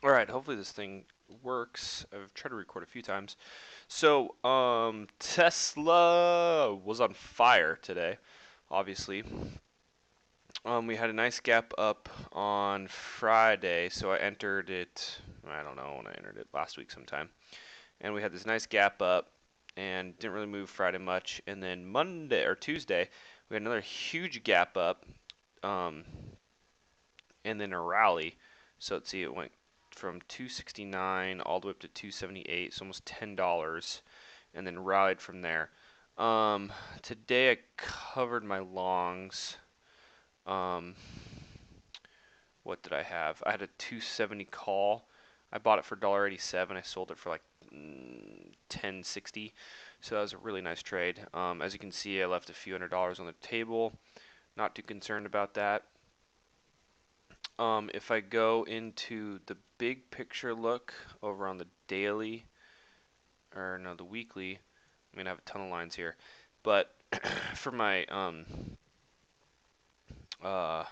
All right, hopefully this thing works. I've tried to record a few times. So, Tesla was on fire today, obviously. We had a nice gap up on Friday, so I entered it, I don't know when I entered it, last week sometime. And we had this nice gap up and didn't really move Friday much. And then Monday or Tuesday, we had another huge gap up, um, and then a rally. So let's see, it went from 269 all the way up to 278, so almost $10, and then rallied from there. Today I covered my longs. Um, what did I have? I had a 270 call. I bought it for $1.87. I sold it for like 10.60. So that was a really nice trade. As you can see, I left a few $100s on the table. Not too concerned about that. If I go into the big picture look over on the daily, or no, the weekly, I'm gonna have a ton of lines here, but for uh,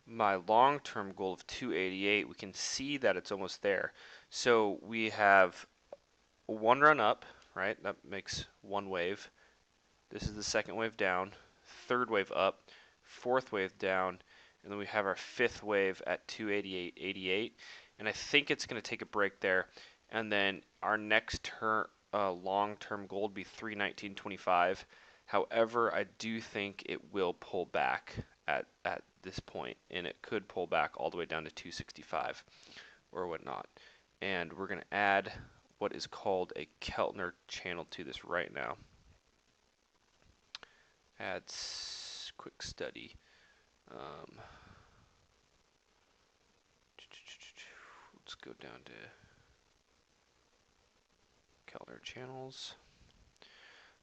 my long-term goal of 288, we can see that it's almost there. So we have one run up, right? That makes one wave. This is the second wave down, third wave up, fourth wave down, and then we have our fifth wave at 288.88. And I think it's going to take a break there. And then our next long-term goal would be 319.25. However, I do think it will pull back at this point, and it could pull back all the way down to 265 or whatnot. And we're going to add what is called a Keltner channel to this right now. Add quick study. Um, let's go down to Keltner channels.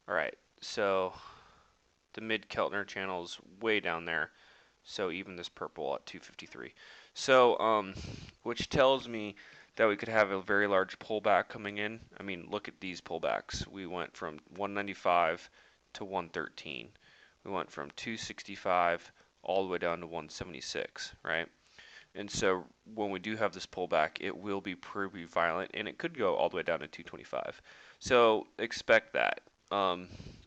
All right, so the mid Keltner channel is way down there. So even this purple at 253. So, which tells me that we could have a very large pullback coming in. I mean, look at these pullbacks. We went from 195 to 113. We went from 265 all the way down to 176, right? And so when we do have this pullback, it will be pretty violent, and it could go all the way down to 225. So expect that.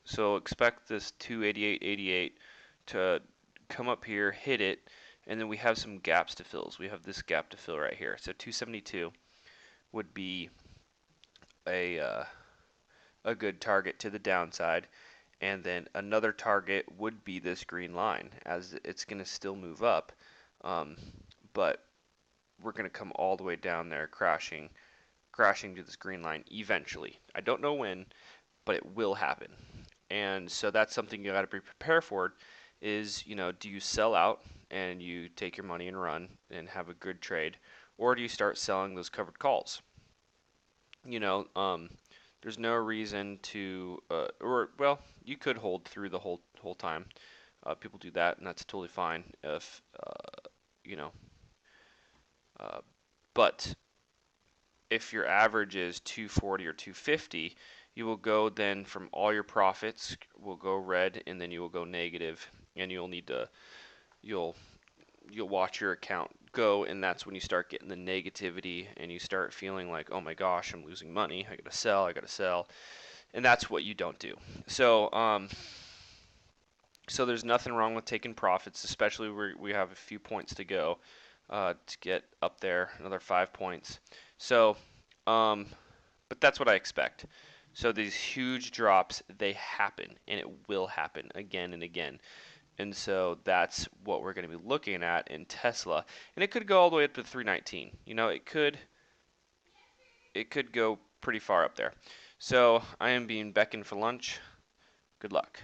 So expect this 288.88 to come up here, hit it, and then we have some gaps to fill. So we have this gap to fill right here. So 272 would be a a good target to the downside, and then another target would be this green line, as it's going to still move up, but we're going to come all the way down there, crashing to this green line eventually. I don't know when, but it will happen. And so that's something you got to be prepared for. Is, do you sell out and you take your money and run and have a good trade, or do you start selling those covered calls? You know, there's no reason to, or well, you could hold through the whole time. People do that, and that's totally fine. If you know, uh, but if your average is 240 or 250, you will go then from all your profits will go red, and then you will go negative, and you'll need to you'll watch your account go, and that's when you start getting the negativity, and you start feeling like, oh my gosh, I'm losing money. I gotta sell, and that's what you don't do. So there's nothing wrong with taking profits, especially where we have a few points to go to get up there, another 5 points. So, but that's what I expect. So these huge drops, they happen, and it will happen again and again. And so that's what we're going to be looking at in Tesla. And it could go all the way up to 319. It could go pretty far up there. So I am being beckoned for lunch. Good luck.